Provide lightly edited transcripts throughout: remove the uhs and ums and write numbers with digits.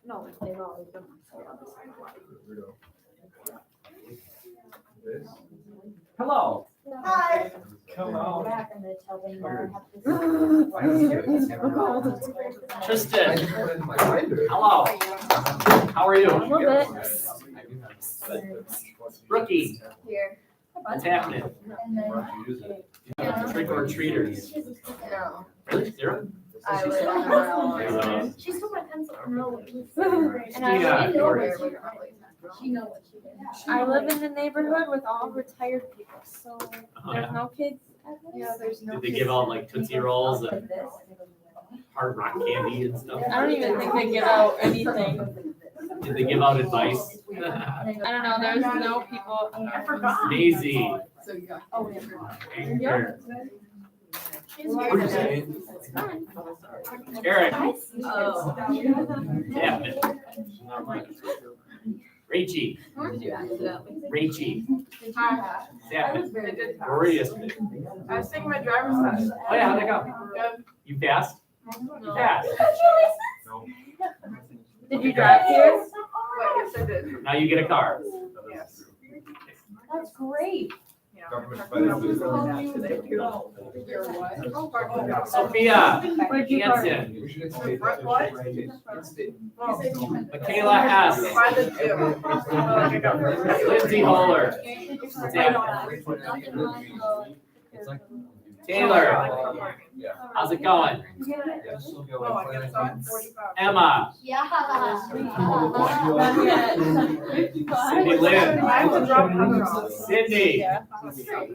No, they've always been. Hello. Hi. Come on. Back and they tell them Tristan. Hello. How are you? a little bit. Rookie. Here. What's happening? And then, Trick or treaters. no, Really? Zero? I live on my own. She stole my pencil and wrote what she And I know where She know what she did. I live in the neighborhood with all retired people, so Oh, there's yeah. no kids. Yeah, there's no. Did they give out like Tootsie Rolls and Like this. hard rock candy and stuff? I don't even think they give out anything. Did they give out advice? I don't know, there's no people. I forgot. Daisy. So you got. Oh, Eric. She's It's fine. Eric. Oh. Yeah. Rachie. Rachie. Hi. Yeah. Where were you yesterday? I was taking my driver's test. Oh yeah, how'd it go? Good. You passed? You passed. Did you drive here? Wait, yes, I did. Now you get a car. Yes. That's great. Sophia. Where'd you park? Jansen. What? Michaela S. By the gym. Lindsay Holler. What's happening? Taylor. How's it going? Oh, I guess I'm 45. Emma. Yeah. Not yet. Cindy Lynn. I have to drop her off. Cindy. Yeah.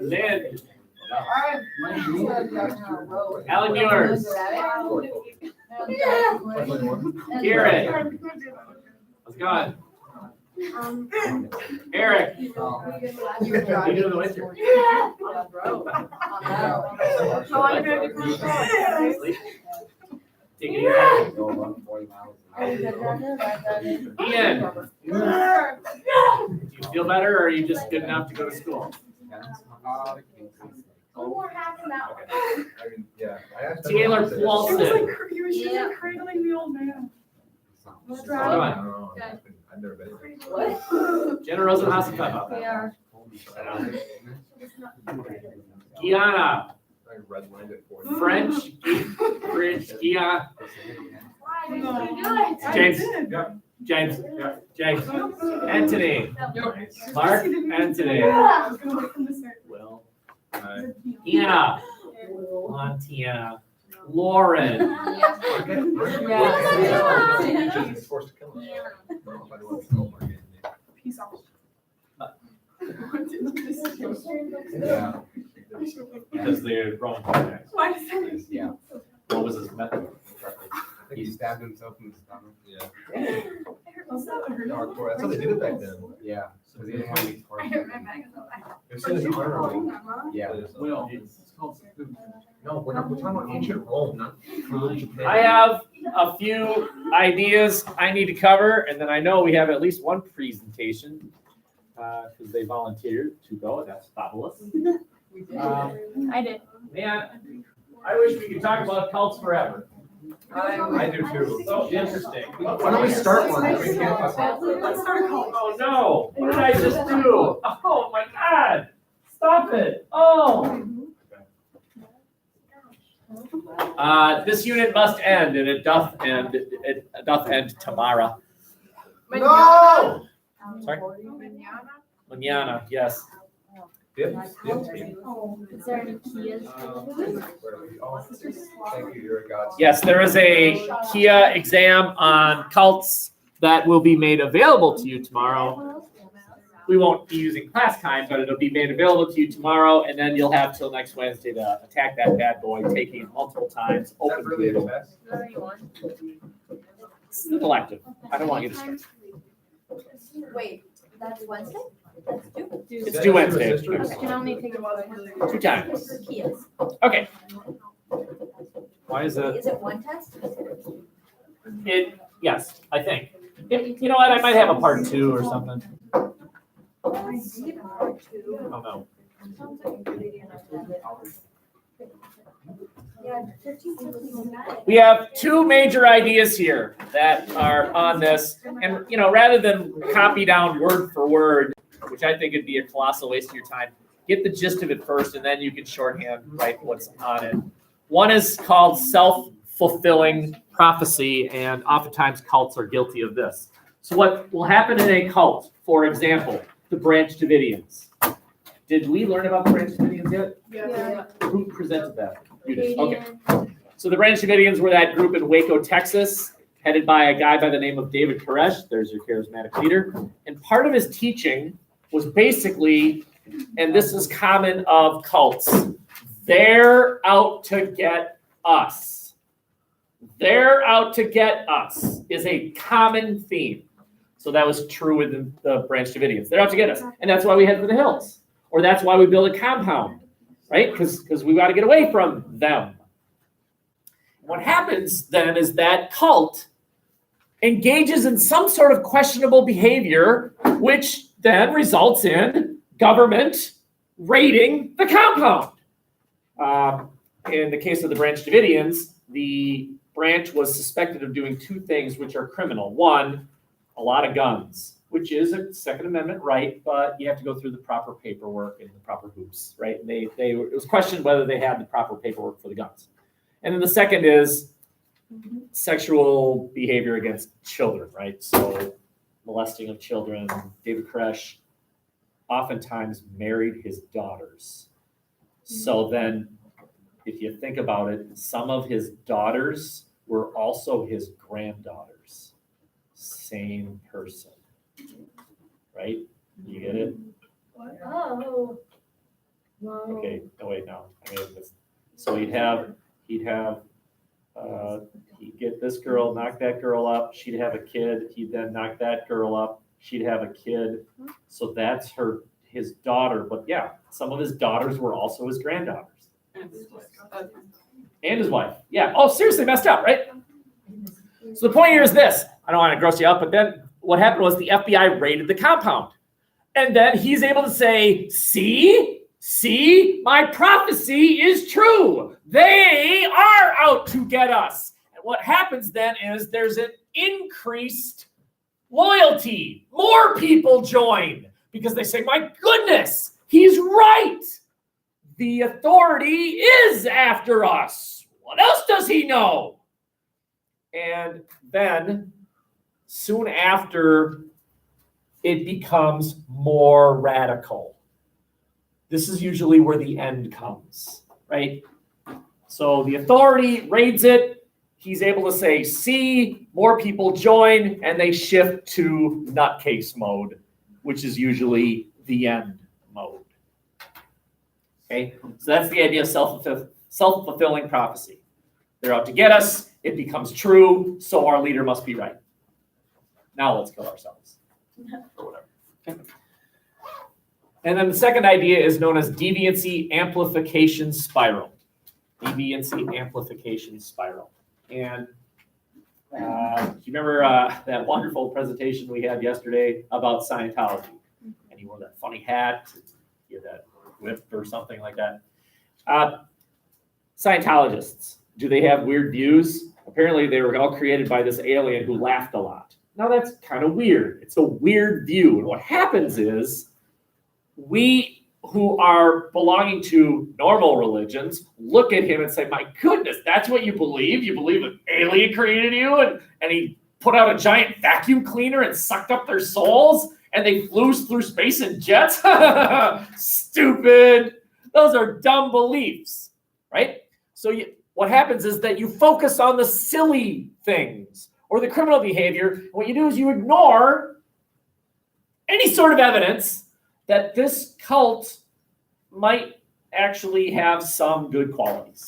Lynn. Alright. Alan Muir. Kieran. How's it going? Eric. You doing the winter? How long have you been doing this? Sleep? Take it easy. Ian. Do you feel better or are you just good enough to go to school? One more half an hour. Taylor He was Paulson. like cradling the old man. How's it going? Jenna Rosenhaus, come up. We are. Gianna. French. French. Gianna. James. James. James. Anthony. Mark. Anthony. Will. Tiana. Tiana. Lauren. Peace out. Because they're wrong contacts. Why is that? Yeah. What was his method? He stabbed himself in the stomach. Hardcore. That's how they did it back then. Yeah. Because he didn't want to be I tortured. hurt my back. As soon as you learn. Yeah. Will. No, we're talking about ancient Rome, not feudal Japan. I have a few ideas I need to cover, and then I know we have at least one presentation because they volunteered to go. That's fabulous. I did. Man, I wish we could talk about cults forever. I do too. So interesting. Why don't we start one? We can't talk about it. Let's start a cult. Oh no! What did I just do? Oh my God! Stop it! Oh! This unit must end, and it doth end. It doth end tomorrow. No! Sorry. Mañana, yes. Dip. Is there any Kias? Thank you, you're a god. Yes, there is a Kia exam on cults that will be made available to you tomorrow. We won't be using class time, but it'll be made available to you tomorrow, and then you'll have till next Wednesday to attack that bad boy, taking it multiple times. Is that Open really a blue. test? It's an elective. I don't want you to stress. Wait, that's Wednesday? It's due Wednesday. You can only take it one. 2 times. Kias. Okay. Why is it? Is it one test? Yes, I think. You know what? I might have a part 2 or something. I don't know. Yeah, We have two major ideas here that are on this. And, rather than copy down word for word, which I think would be a colossal waste of your time, get the gist of it first, and then you can shorthand write what's on it. One is called self-fulfilling prophecy, and oftentimes cults are guilty of this. So what will happen in a cult, for example, the Branch Davidians. Did we learn about the Branch Davidians yet? Yeah. Who presented that? You did. Okay. So the Branch Davidians were that group in Waco, Texas, headed by a guy by the name of David Koresh. There's your charismatic leader. And part of his teaching was basically, and this is common of cults, they're out to get us. They're out to get us is a common theme. So that was true with the Branch Davidians. They're out to get us. And that's why we head for the hills. Or that's why we build a compound, right? Because we got to get away from them. What happens then is that cult engages in some sort of questionable behavior, which then results in government raiding the compound. In the case of the Branch Davidians, the branch was suspected of doing two things which are criminal. One, a lot of guns, which is a Second Amendment right, but you have to go through the proper paperwork and the proper hoops, right? And it was questioned whether they had the proper paperwork for the guns. And then the second is sexual behavior against children, right? So molesting of children. David Koresh oftentimes married his daughters. So then, if you think about it, some of his daughters were also his granddaughters. Same person, right? You get it? Oh. Okay. No, wait, no. I mean, so he'd get this girl, knock that girl up. She'd have a kid. He'd then knock that girl up. She'd have a kid. So that's his daughter. But yeah, some of his daughters were also his granddaughters. And his wife. Yeah. Oh, seriously messed up, right? So the point here is this. I don't want to gross you out, but then what happened was the FBI raided the compound. And then he's able to say, see, my prophecy is true. They are out to get us. And what happens then is there's an increased loyalty. More people join because they say, my goodness, he's right. The authority is after us. What else does he know? And then soon after, it becomes more radical. This is usually where the end comes, right? So the authority raids it. He's able to say, see, more people join, and they shift to nutcase mode, which is usually the end mode. Okay, so that's the idea of self-fulfilling prophecy. They're out to get us. It becomes true, so our leader must be right. Now let's kill ourselves. Or whatever. Okay. And then the second idea is known as deviancy amplification spiral. Deviancy amplification spiral. And do you remember that wonderful presentation we had yesterday about Scientology? And he wore that funny hat, he had that whip or something like that. Scientologists, do they have weird views? Apparently they were all created by this alien who laughed a lot. Now that's kind of weird. It's a weird view. And what happens is we who are belonging to normal religions look at him and say, my goodness, that's what you believe? You believe an alien created you and he put out a giant vacuum cleaner and sucked up their souls and they flew through space in jets? Stupid. Those are dumb beliefs, right? So what happens is that you focus on the silly things or the criminal behavior. What you do is you ignore any sort of evidence that this cult might actually have some good qualities.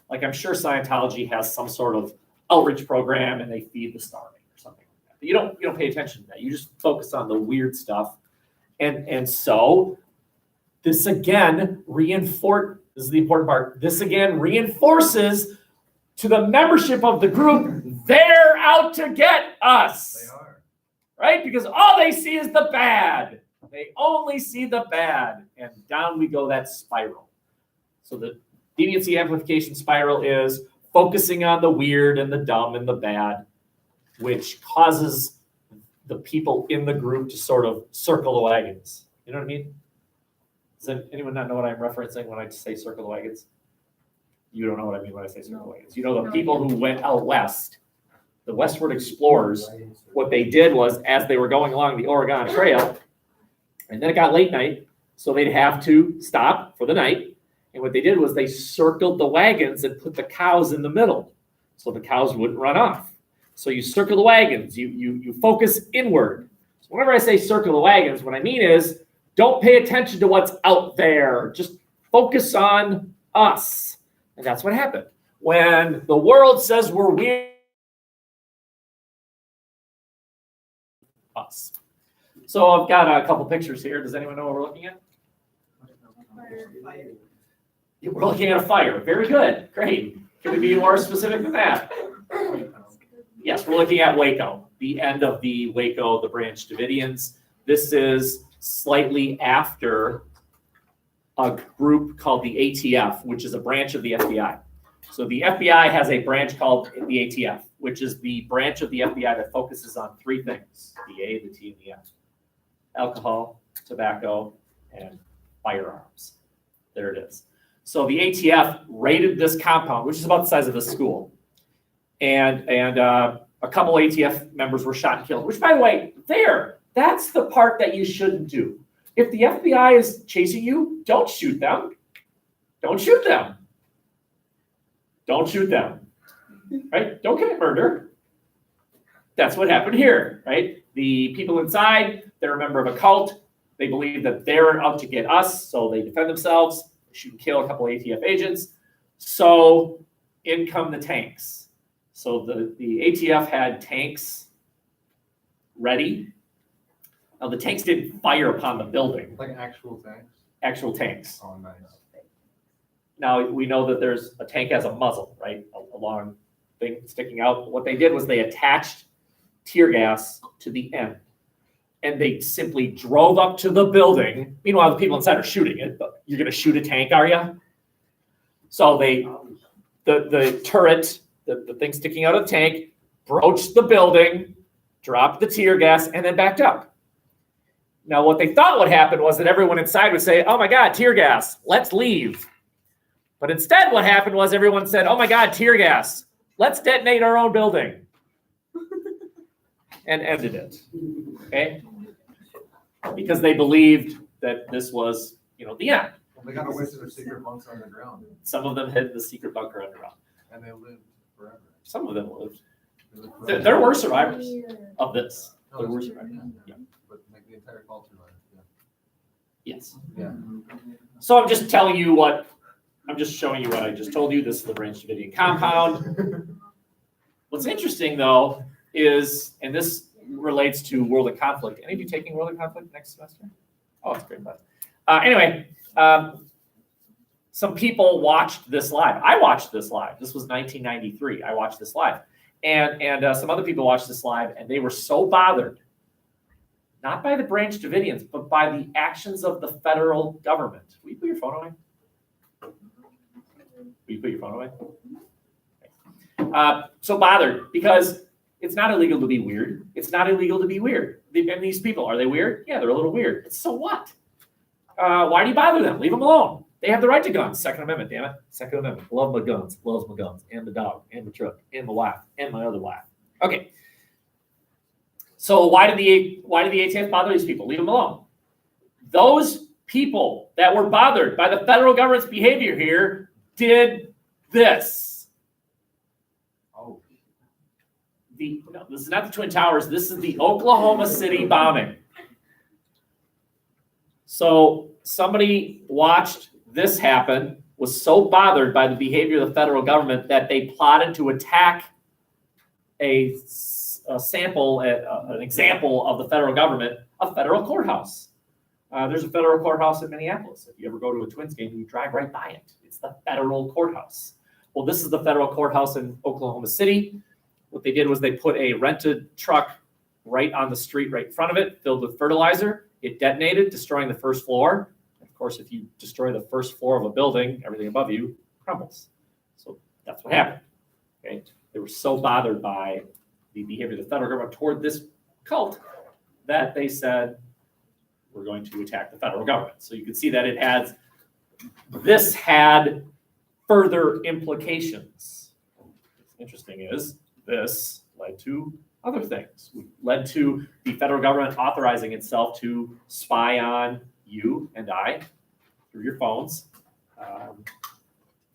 Like I'm sure Scientology has some sort of outreach program and they feed the starving or something like that. But you don't pay attention to that. You just focus on the weird stuff. And so this again this is the important part. This again reinforces to the membership of the group, they're out to get us. They are. Right? Because all they see is the bad. They only see the bad. And down we go that spiral. So the Deviancy amplification spiral is focusing on the weird and the dumb and the bad, which causes the people in the group to sort of circle the wagons. You know what I mean? Does anyone not know what I'm referencing when I say circle the wagons? You don't know what I mean when I say circle the wagons. You know the people who went out west, the westward explorers, what they did was as they were going along the Oregon Trail, and then it got late night, so they'd have to stop for the night. And what they did was they circled the wagons and put the cows in the middle so the cows wouldn't run off. So you circle the wagons, you focus inward. So whenever I say circle the wagons, what I mean is don't pay attention to what's out there. Just focus on us. And that's what happened. When the world says we're weird, us. So I've got a couple pictures here. Does anyone know what we're looking at? Yeah, we're looking at a fire. Very good. Great. Can we be more specific than that? Yes, we're looking at Waco, the end of the Waco, the Branch Davidians. This is slightly after a group called the ATF, which is a branch of the FBI. So the FBI has a branch called the ATF, which is the branch of the FBI that focuses on three things: the A, the T, and the F. Alcohol, tobacco, and firearms. There it is. So the ATF raided this compound, which is about the size of a school. And a couple ATF members were shot and killed, which, by the way, that's the part that you shouldn't do. If the FBI is chasing you, don't shoot them. Don't shoot them. Don't shoot them. Right? Don't commit murder. That's what happened here, right? The people inside, they're a member of a cult. They believe that they're out to get us, so they defend themselves, shoot and kill a couple ATF agents. So in come the tanks. So the ATF had tanks ready. Now the tanks didn't fire upon the building. Like actual tanks? Actual tanks. Oh, nice. Now we know that there's a tank has a muzzle, right? A long thing sticking out. What they did was they attached tear gas to the end. And they simply drove up to the building. Meanwhile, the people inside are shooting it, but you're gonna shoot a tank, are you? So the turret, the thing sticking out of the tank, broached the building, dropped the tear gas, and then backed up. Now, what they thought would happen was that everyone inside would say, "Oh my God, tear gas, let's leave." But instead, what happened was everyone said, "Oh my God, tear gas, let's detonate our own building." And ended it, okay? Because they believed that this was, the end. Well, they got away to their secret bunks underground, Some of them hid the secret bunker underground. and they lived forever. Some of them lived. They lived There, forever. there were survivors of this. No, There were it's- survivors. Yeah. But like the entire culture lived, Yes. yeah. So I'm just showing you what I just told you. This is the Branch Davidian compound. What's interesting though is, and this relates to World of Conflict. Any of you taking World of Conflict next semester? Oh, it's great. Anyway, some people watched this live. I watched this live. This was 1993. I watched this live. And some other people watched this live, and they were so bothered, not by the Branch Davidians, but by the actions of the federal government. Will you put your phone away? Will you put your phone away? So bothered because it's not illegal to be weird. It's not illegal to be weird. And these people, are they weird? Yeah, they're a little weird. So what? Why do you bother them? Leave them alone. They have the right to guns. Second Amendment, damn it. Second Amendment. Love my guns. Loves my guns. And the dog. And the truck. And my wife. And my other wife. Okay. So why did the ATF bother these people? Leave them alone. Those people that were bothered by the federal government's behavior here did this. Oh, No, this is not the Twin Towers. This is the Oklahoma City bombing. So somebody watched this happen, was so bothered by the behavior of the federal government that they plotted to attack an example of the federal government, a federal courthouse. There's a federal courthouse in Minneapolis. If you ever go to a Twins game, you drive right by it. It's the federal courthouse. Well, this is the federal courthouse in Oklahoma City. What they did was they put a rented truck right on the street right in front of it, filled with fertilizer. It detonated, destroying the first floor. Of course, if you destroy the first floor of a building, everything above you crumbles. So that's what happened. Okay, they were so bothered by the behavior of the federal government toward this cult that they said, we're going to attack the federal government. So you can see that this had further implications. What's interesting is this led to other things. It led to the federal government authorizing itself to spy on you and I through your phones.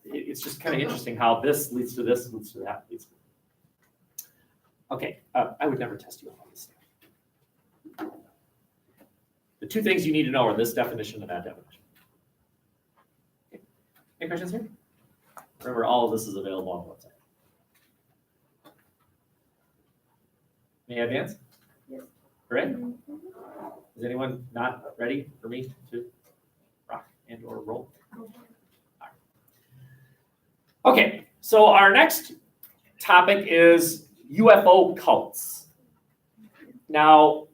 It's just kind of interesting how this leads to this, leads to that, leads to that. Okay, I would never test you on this stuff. The two things you need to know are this definition and that definition. Okay. Any questions here? Remember, all of this is available on the website. May I advance? Yes. Ready? Is anyone not ready for me to rock and or roll? Okay, so our next topic is UFO cults. Now,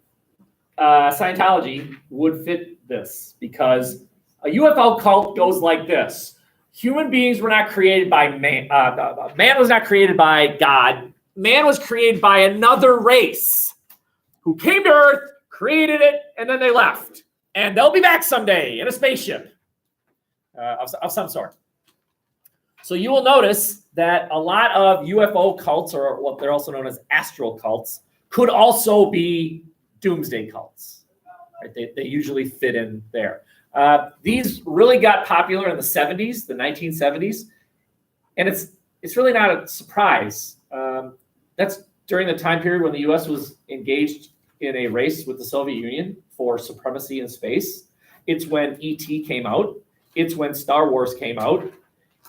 Scientology would fit this because a UFO cult goes like this. Human beings were not created by man. Man was not created by God. Man was created by another race who came to Earth, created it, and then they left. And they'll be back someday in a spaceship of some sort. So you will notice that a lot of UFO cults, or what they're also known as astral cults, could also be doomsday cults. Right? They usually fit in there. These really got popular in the 70s, the 1970s, and it's really not a surprise. That's during the time period when the U.S. was engaged in a race with the Soviet Union for supremacy in space. It's when E.T. came out. It's when Star Wars came out.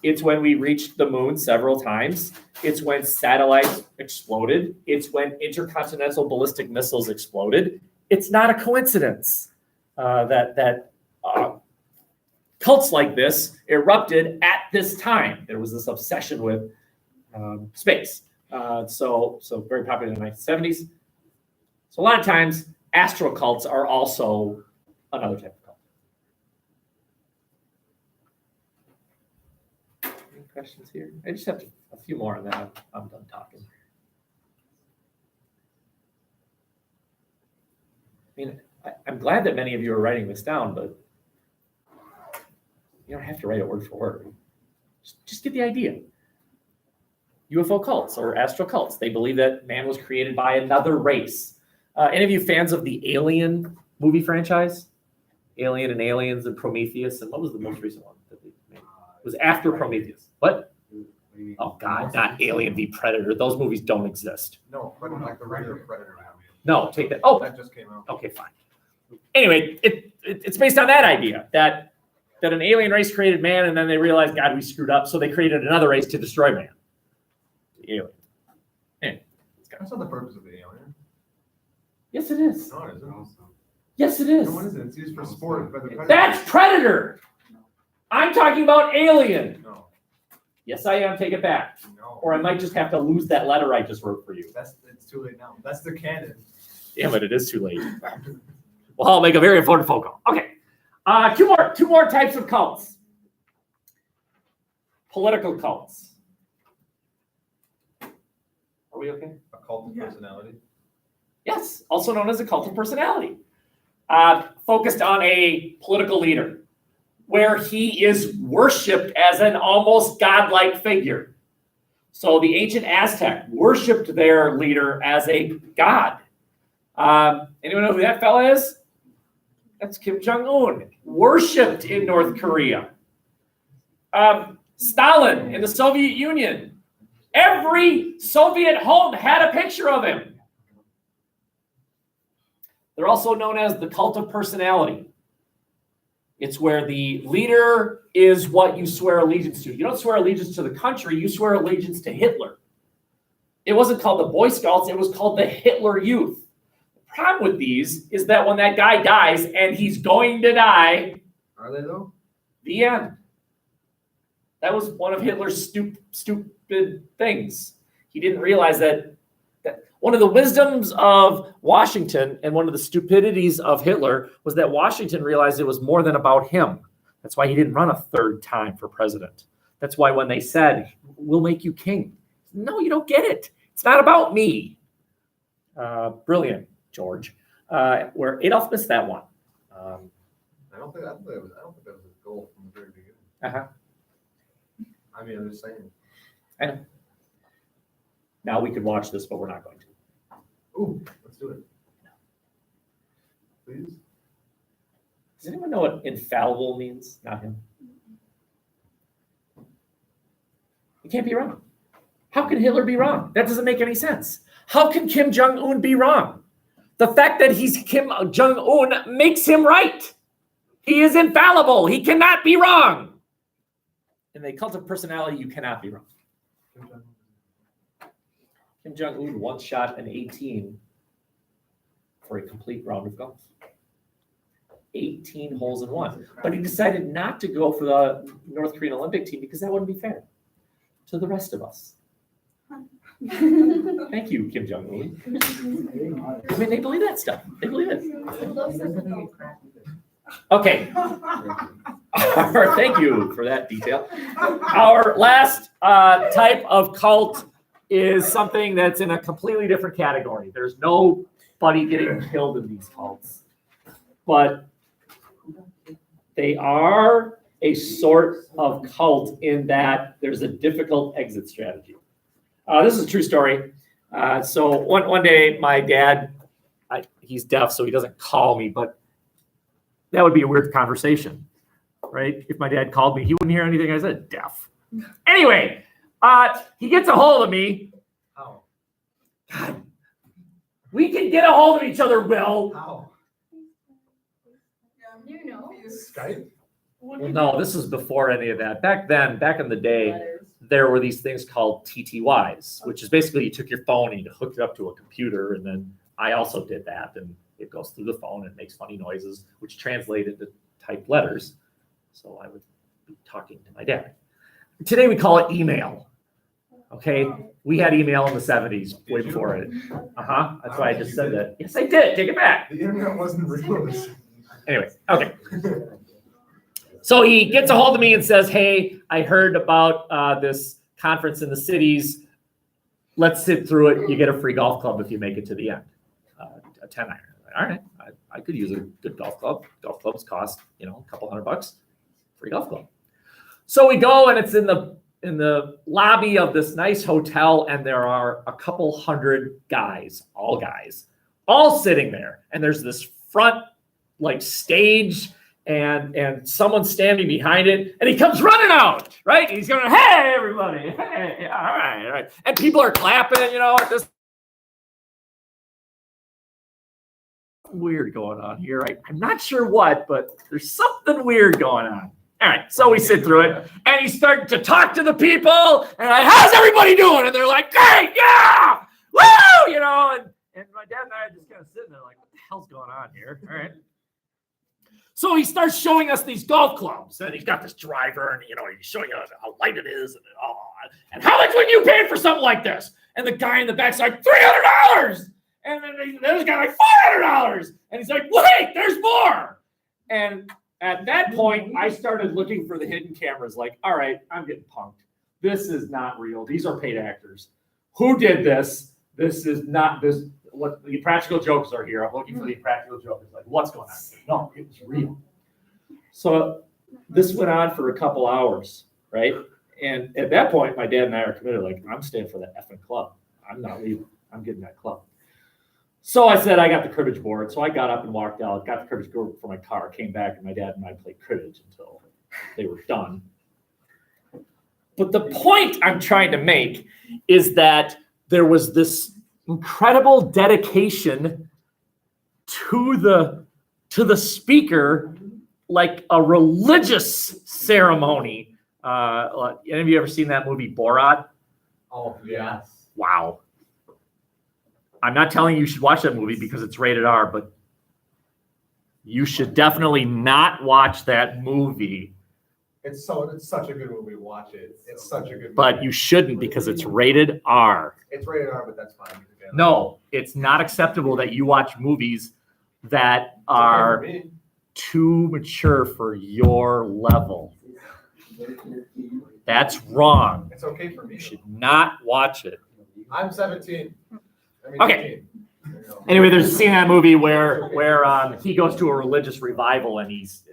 It's when we reached the moon several times. It's when satellites exploded. It's when intercontinental ballistic missiles exploded. It's not a coincidence that cults like this erupted at this time. There was this obsession with space. So very popular in the 1970s. So a lot of times, astral cults are also another type of cult. Any questions here? I just have a few more and then I'm done talking. I mean, I'm glad that many of you are writing this down, but you don't have to write it word for word. Just get the idea. UFO cults or astral cults. They believe that man was created by another race. Any of you fans of the Alien movie franchise? Alien and Aliens and Prometheus. And what was the most recent one that they made? It was after Prometheus. What? Oh, God, not Alien v Predator. Those movies don't exist. No, but like the regular Predator movie. No, take that. Oh, That just came out. okay, fine. Anyway, it's based on that idea that an alien race created man, and then they realized, God, we screwed up, so they created another race to destroy man. The alien. Anyway, That's not the purpose of the alien. yes, it is. No, it isn't. Yes, it is. No, what is it? It's used for sport by the Predator. That's Predator. I'm talking about Alien. No, Yes, I am. Take it back. no. Or I might just have to lose that letter I just wrote for you. It's too late now. That's the canon. Damn it, it is too late. Well, I'll make a very important phone call. Okay. Two more types of cults. Political cults. Are we okay? A cult of personality. Yes, also known as a cult of personality. Focused on a political leader, where he is worshipped as an almost godlike figure. So the ancient Aztec worshipped their leader as a god. Anyone know who that fella is? That's Kim Jong-un, worshipped in North Korea. Stalin in the Soviet Union. Every Soviet home had a picture of him. They're also known as the cult of personality. It's where the leader is what you swear allegiance to. You don't swear allegiance to the country, you swear allegiance to Hitler. It wasn't called the Boy Scouts, it was called the Hitler Youth. The problem with these is that when that guy dies, and he's going to die, Are they though? the end. That was one of Hitler's stupid things. He didn't realize that one of the wisdoms of Washington and one of the stupidities of Hitler was that Washington realized it was more than about him. That's why he didn't run a third time for president. That's why when they said, we'll make you king. No, you don't get it. It's not about me. Brilliant, George. Where Adolf missed that one. I don't think that was a goal from the very beginning. Uh-huh. I mean, I'm just saying. I know. Now we could watch this, but we're not going to. Ooh, let's do it. Please? Does anyone know what infallible means? Not him. You can't be wrong. How can Hitler be wrong? That doesn't make any sense. How can Kim Jong-un be wrong? The fact that he's Kim Jong-un makes him right. He is infallible. He cannot be wrong. In the cult of personality, you cannot be wrong. Kim Jong-un once shot an 18 for a complete round of golf. 18 holes in one. But he decided not to go for the North Korean Olympic team because that wouldn't be fair to the rest of us. Thank you, Kim Jong-un. I mean, they believe that stuff. They believe it. Okay. Thank you for that detail. Our last type of cult is something that's in a completely different category. There's nobody getting killed in these cults, but they are a sort of cult in that there's a difficult exit strategy. This is a true story. So one day, my dad, he's deaf, so he doesn't call me, but that would be a weird conversation, right? If my dad called me, he wouldn't hear anything I said, deaf. Anyway, he gets a hold of me. How? God, we can get a hold of each other, Will. How? You know. Skype? Well, no, this is before any of that. Back then, back in the day, there were these things called TTYs, which is basically you took your phone and you hooked it up to a computer, and then I also did that, and it goes through the phone and makes funny noises, which translate into typed letters. So I would be talking to my dad. Today we call it email. Okay, we had email in the 70s, way before it. That's why I just said that. Yes, I did. Take it back. The internet wasn't real. Anyway, okay. So he gets a hold of me and says, hey, I heard about this conference in the cities. Let's sit through it. You get a free golf club if you make it to the end. A 10 iron. All right, I could use a good golf club. Golf clubs cost, a couple $100. Free golf club. So we go, and it's in the lobby of this nice hotel, and there are a couple hundred guys, all sitting there. And there's this front stage, and someone's standing behind it, and he comes running out, right? He's going, hey, everybody, hey, all right. And people are clapping, this weird going on here. I'm not sure what, but there's something weird going on. All right, so we sit through it, and he's starting to talk to the people, and how's everybody doing? And they're like, great, yeah, woo, and my dad and I are just kind of sitting there like, what the hell's going on here? All right. So he starts showing us these golf clubs, and he's got this driver, and he's showing us how light it is, and how much would you pay for something like this? And the guy in the back's like, $300, and then there's guy like $400, and he's like, wait, there's more. And at that point, I started looking for the hidden cameras. Like, all right, I'm getting punked. This is not real. These are paid actors. Who did this? This is not this. What the practical jokers are here. I'm looking for the practical jokers. Like, what's going on? No, it was real. So this went on for a couple hours, right? And at that point, my dad and I are committed. Like, I'm staying for that effing club. I'm not leaving. I'm getting that club. So I said, I got the cribbage board. So I got up and walked out, got the cribbage board for my car, came back, and my dad and I played cribbage until they were done. But the point I'm trying to make is that there was this incredible dedication to the speaker, like a religious ceremony. Any of you ever seen that movie Borat? Oh, yeah. Wow. I'm not telling you should watch that movie because it's rated R, but you should definitely not watch that movie. It's such a good movie. Watch it. It's such a good movie. But you shouldn't because it's rated R. It's rated R, but that's fine. No, it's not acceptable that you watch movies that are too mature for your level. That's wrong. It's okay for me. You should not watch it. I'm 17. I mean, Okay. 18. There you go. Anyway, there's a scene in that movie where he goes to a religious revival and he's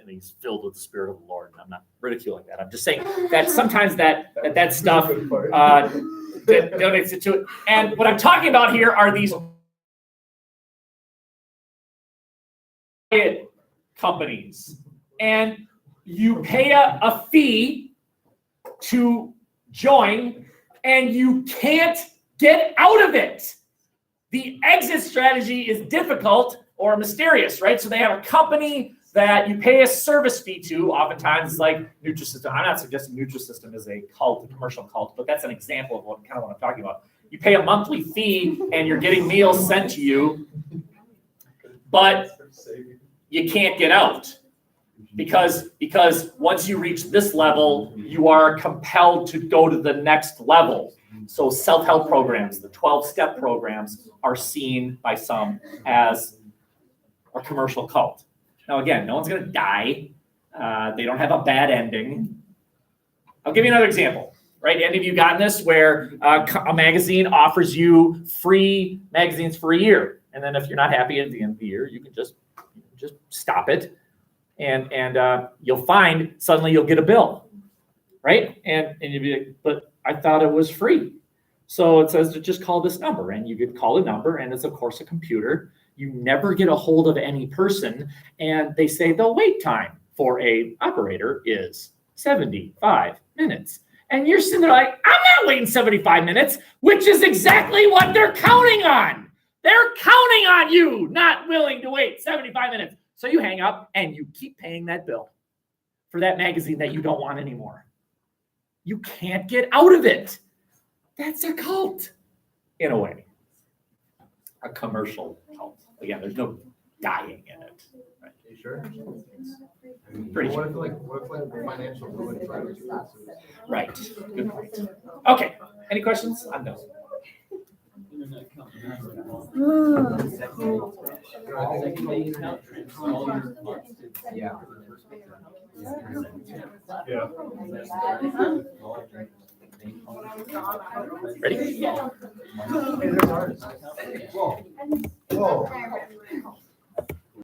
filled with the Spirit of the Lord. And I'm not ridiculing that. I'm just saying that sometimes that stuff donates it to it. And what I'm talking about here are these companies, and you pay a fee to join, and you can't get out of it. The exit strategy is difficult or mysterious, right? So they have a company that you pay a service fee to. Oftentimes, it's like Nutrisystem. I'm not suggesting Nutrisystem is a cult, a commercial cult, but that's an example of what I'm talking about. You pay a monthly fee, and you're getting meals sent to you, but you can't get out because once you reach this level, you are compelled to go to the next level. So self-help programs, the 12-step programs, are seen by some as a commercial cult. Now, again, no one's going to die. They don't have a bad ending. I'll give you another example, right? Any of you gotten this where a magazine offers you free magazines for a year, and then if you're not happy at the end of the year, you can just stop it, and you'll find suddenly you'll get a bill, right? And you'll be like, but I thought it was free. So it says to just call this number, and you could call the number, and it's of course a computer. You never get a hold of any person, and they say the wait time for a operator is 75 minutes. And you're sitting there like, I'm not waiting 75 minutes, which is exactly what they're counting on. They're counting on you not willing to wait 75 minutes. So you hang up and you keep paying that bill for that magazine that you don't want anymore. You can't get out of it. That's a cult, in a way. A commercial cult. Again, there's no dying in it. Right? You sure? Pretty What sure. if financial ruin drives you? Right. Good point. Okay. Any questions? I'm done. Yeah. Ready? Hey, there's ours. Whoa. Whoa.